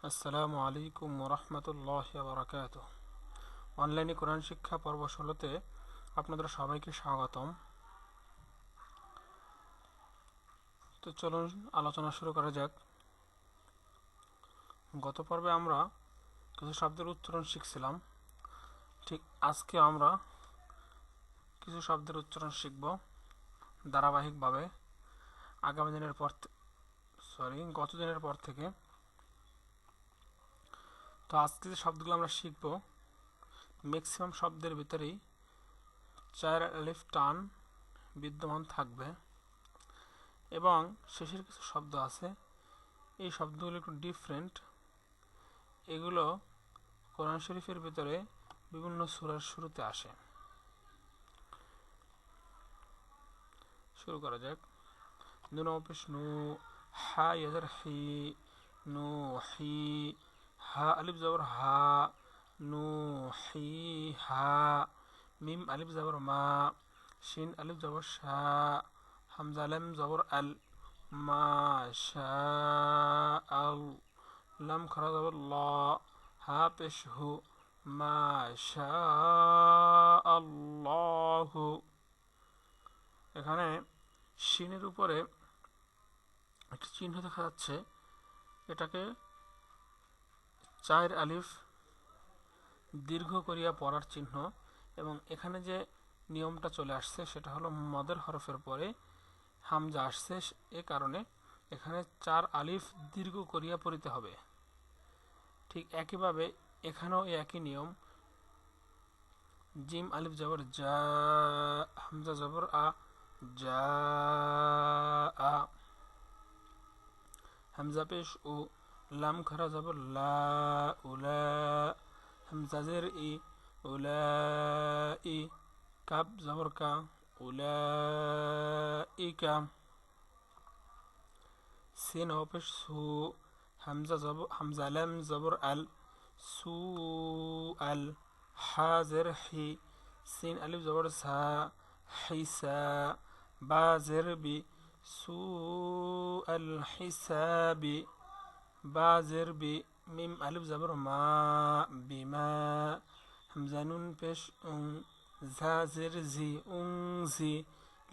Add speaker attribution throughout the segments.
Speaker 1: আসসালামু আলাইকুম ওরহমতুল্লাহি ওয়া বারাকাতুহু। অনলাইনে কোরআন শিক্ষা পর্ব ১৬তে আপনাদের সবাইকে স্বাগতম। তো চলুন আলোচনা শুরু করা যাক। গত পর্বে আমরা কিছু শব্দের উচ্চারণ শিখছিলাম। ঠিক আজকে আমরা কিছু শব্দের উচ্চারণ শিখব ধারাবাহিকভাবে গত দিনের পর থেকে। তো আজকে যে শব্দগুলো আমরা শিখব, ম্যাক্সিমাম শব্দের ভিতরেই ৪ আলিফ টান বিদ্যমান থাকবে এবং শেষের কিছু শব্দ আছে, এই শব্দগুলো একটু ডিফারেন্ট। এগুলো কোরআন শরীফের ভিতরে বিভিন্ন সূরার শুরুতে আসে। শুরু করা যাক। নুন পেশ নু, হা ইয়াজার হি, নু হি, হা আলিফ জবর হা, নু হি হা, মিম আলিফ জবর মা, শিন আলিফ জবর শা, হামজা লাম জবর আল, মা শা আল, লাম খারা জবর লা, হা পেশ হু, মা শা আল্লাহু। এখানে শিনের উপরে একটি চিহ্ন দেখা যাচ্ছে, এটাকে ৪ আলিফ দীর্ঘ করিয়া পড়ার চিহ্ন। এবং এখানে যে নিয়মটা চলে আসছে সেটা হলো মদের হরফের পরে হামজা আসছে, এ কারণে এখানে ৪ আলিফ দীর্ঘ করিয়া পড়িতে হবে। ঠিক একইভাবে এখানেও একই নিয়ম। জিম আলিফ জবর যা, হামজা জবর আ, যা আ, হামজা পেশ উ, লাম খারা জবর লা, উলা, হামজা জের ই, উলা ই, কাব জবর কা, উলা ইকা, সিন পেশ সু, হামজা লাম জবর আল, সু আল, হা জের হি, সিন আলিফ জবর সা, হিসা, বা জের বি, সু আল হিসাবি, বা জের বি, মিম আলিফ জবর মা, বিমা, হামজা নুন পেশ উং, ঝা জের জি, উং জি,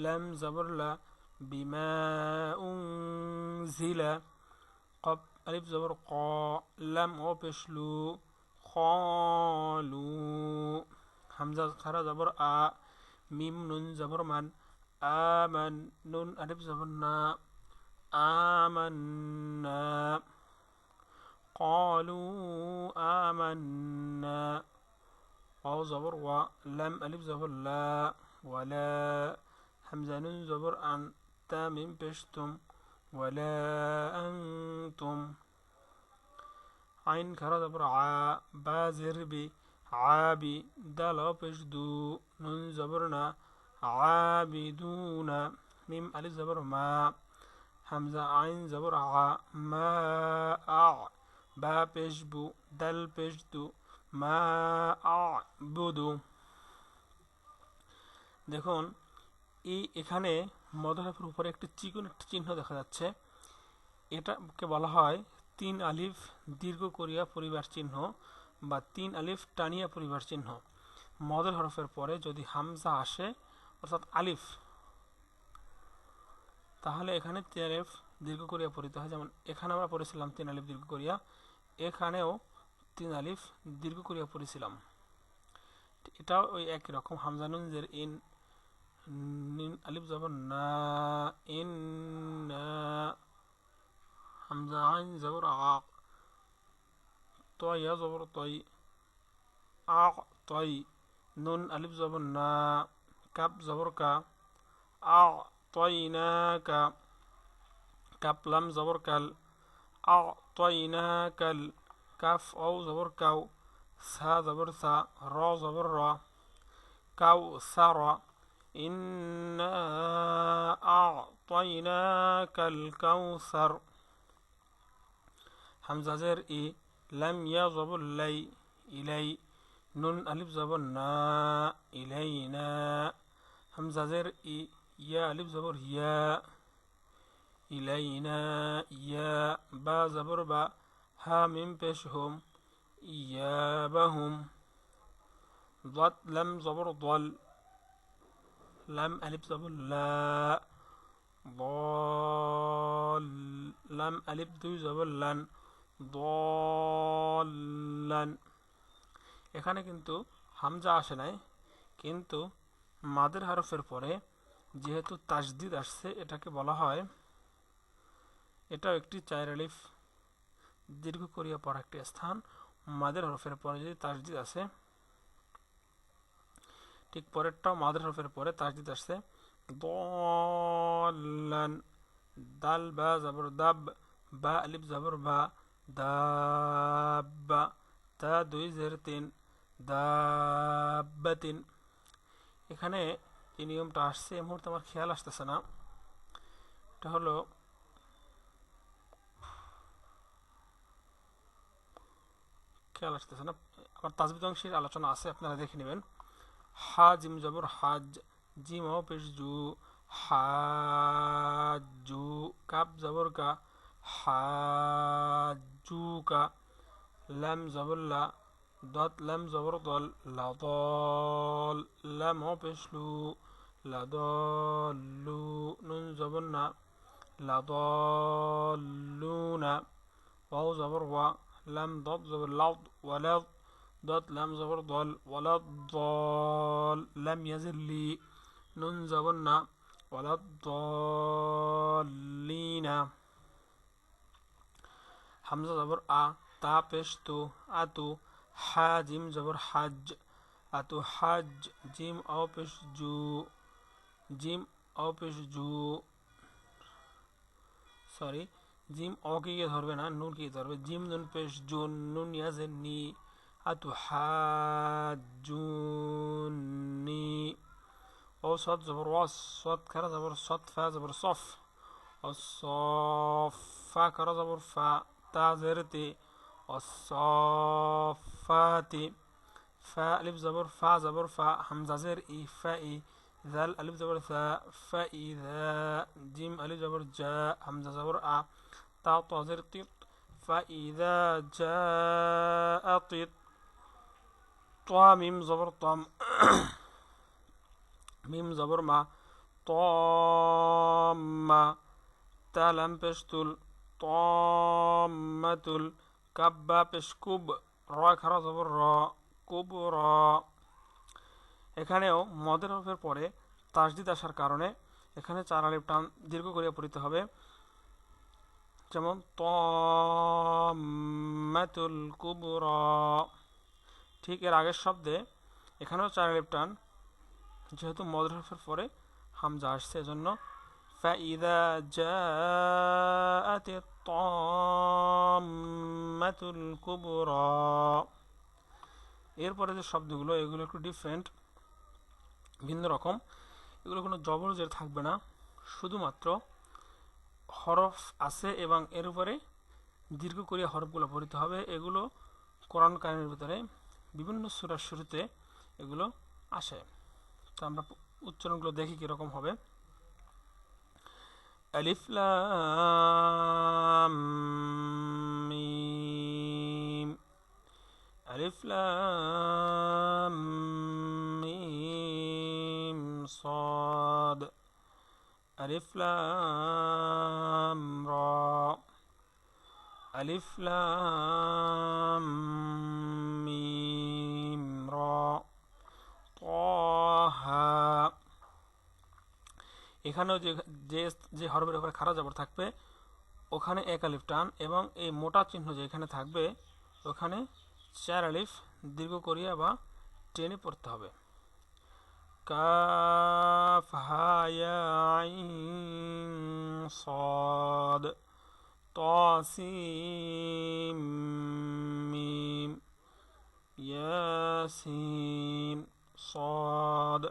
Speaker 1: লাম জবর লা, বিমা উং জিলা, কব আলিফ জবর ক, লাম ও পেশ লু, খলু, হামজা খারা জবর আ, মিম নুন জবর মান, আমান, নুন আলিফ জবর না, আমান্না, قالوا آمنا، واو زبر و، لام ألف زبر لا، ولا، همزة نون زبر أن، تا ميم بشتم، ولا أنتم، عين كرا زبر ع، با زر بي، عابي، دال بشدو، نون زبرنا، عابدون، ميم ألف زبر ما، همزة عين زبر ع، ما أع، বা পেশবু, দাল পেশদু, মা আ'বুদু। দেখুন এখানে মদ হরফের উপরে একটি চিকন একটি চিহ্ন দেখা যাচ্ছে, এটাকে বলা হয় ৩ আলিফ দীর্ঘ করিয়া পরিবার চিহ্ন বা ৩ আলিফ টানিয়া পরিবার চিহ্ন। মদের হরফের পরে যদি হামজা আসে অর্থাৎ আলিফ, তাহলে এখানে ৩ আলিফ দীর্ঘ করিয়া পড়িতে হয়। যেমন এখানে আমরা পড়েছিলাম ৩ আলিফ দীর্ঘ করিয়া, এখানেও ৩ আলিফ দীর্ঘ করিয়া পড়েছিলাম। এটাও ওই একই রকম। হামজা নুন জের ইন, নিন আলিফ জবর না, ইন না, হামজা আইন জবর আ, তয়া জবর তই, আ তই, নুন আলিফ জবর না, কাপ জবর কা, আ তই না কা, কাপ লাম জবর কাল, আ তই না কাল, কাফ ও জবর কাউ, সা জবর সা, র জবর র, কাউ সা র, ইন্না আ'তাইনাকাল কাউসার, হামজা জের ই, লাম ইয়া জবর লাই, ইলাই, নুন আলিফ জবর না, ইলাইনা, হামজা জের ই, ইয়া আলিফ জবর ইয়া, ইলাইনা ইয়া, বা জবর বা, হা মিম পেশ হুম ইয়াবাহুম ضاد لم زبر ضل لم ألف زبر لا ضال لم ألف দুই জবর লান ضالن এখানে কিন্তু হামজা আসে নাই, কিন্তু মাদের হরফের পরে যেহেতু তাসদিদ আসছে এটাকে বলা হয়, এটাও একটি চার আলিফ দীর্ঘ করিয়া পড়া একটি স্থান। মাদের হরফের পরে যদি তাসদিদ আসে, ঠিক পরেরটাও মাদের হরফের পরে তাসদিদ আসছে ضالن দাল বা জবর দাব বা আলিফ জবর বা দাব্বা তা দুই জের তিন দাব্বাতিন। এখানে এই নিয়মটা আসছে, এই মুহূর্তে আমার খেয়াল আসতেছে না, এটা হলো খেয়াল আসতেছে না, আমার তাজবিদ অংশের আলোচনা আছে, আপনারা দেখে নেবেন। হা জিম জবর হাজ জিম ও পেশ জু হাজু কাপ জবর কা হাজুকা লাম জবর লা দত লাম জবর দল লাদল লাম ও পেশ লু লাদলু নুন জবর না লাদলুনা ওয়াও জবর ওয়া লাম ضاد زبر لض ولض ضاد لام زبر ضل ولا الضال لم يزل لي نون زبرنا ولا الضالين حمزة زبر أ تا بشتو أتو حاجم زبر حج أتو حج جيم أو بش جو جيم أو بش جو সরি জিম অকে গিয়ে ধরবে না, নুন কে ধরবে, জিম নুন পেশ জুন নুন ইয়াজের নি আতু হাজুনি ও সদ জবর ওয়াস সদ খারা জবর সদ ফা জবর সফ ও সফ ফা খারা জবর ফা তা জেরতে ও সফাতি ফা আলিফ জবর ফা জবর ফা হামজা জের ই ফা ই ذال ألف زبر ثا فإذا جيم ألف زبر جاء همزة زبر أ تا طا زر طيط فإذا جاء طيط طا ميم زبر طم ميم زبر ما طام تا لم بشتل طامة كبا بشكب را خرا زبر را كبرى। এখানেও মদের হরফের পরে তাসদিদ আসার কারণে এখানে চার আলিফ টান দীর্ঘ করিয়া পড়িতে হবে, যেমন তাম্মাতুল কুবরা। ঠিক এর আগের শব্দে এখানেও চার আলিফ টান, যেহেতু মদের হরফের পরে হামজা আসছে এজন্য ফাইদা জাআতিত তাম্মাতুল কুবরা। এরপরে যে শব্দগুলো এগুলো একটু ডিফারেন্ট, ভিন্ন রকম, এগুলো কোনো জবর জের থাকবে না, শুধুমাত্র হরফ আছে এবং এর উপরে দীর্ঘ করিয়া হরফগুলো পড়িতে হবে। এগুলো কোরআন কারিমের ভিতরে বিভিন্ন সূরার শুরুতে এগুলো আসে। তো আমরা উচ্চারণগুলো দেখি কিরকম হবে। আলিফ লাম মিম আলিফ লাম মিম صاد ألف لام را ألف لام ميم را طه। এখানেও যে যে যে হরফের উপরে খাড়া জবর থাকবে ওখানে এক আলিফ টান, এবং এই মোটা চিহ্ন যে এখানে থাকবে ওখানে চার আলিফ দীর্ঘ করিয়া বা টেনে পড়তে হবে। কাফ হা ইয়া আইন সাদ তা সিন মিম ইয়াসিন সাদ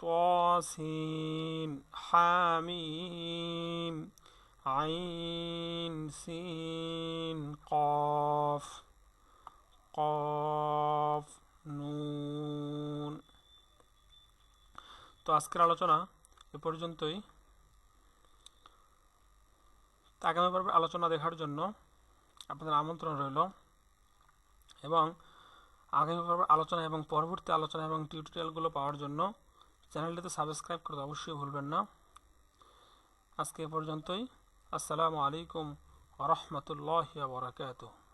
Speaker 1: তা সিন হামিম আইন সিন কফ কফ নুন। তো আজকের আলোচনা এ পর্যন্তই। আগামী পর্বের আলোচনা দেখার জন্য আপনাদের আমন্ত্রণ রইল। এবং আগামী পর্বের আলোচনা এবং পরবর্তী আলোচনা এবং টিউটোরিয়ালগুলো পাওয়ার জন্য চ্যানেলটিতে সাবস্ক্রাইব করতে অবশ্যই ভুলবেন না। আজকে এ পর্যন্তই। আসসালামু আলাইকুম ওয়া রাহমাতুল্লাহি ওয়া বারাকাতুহু।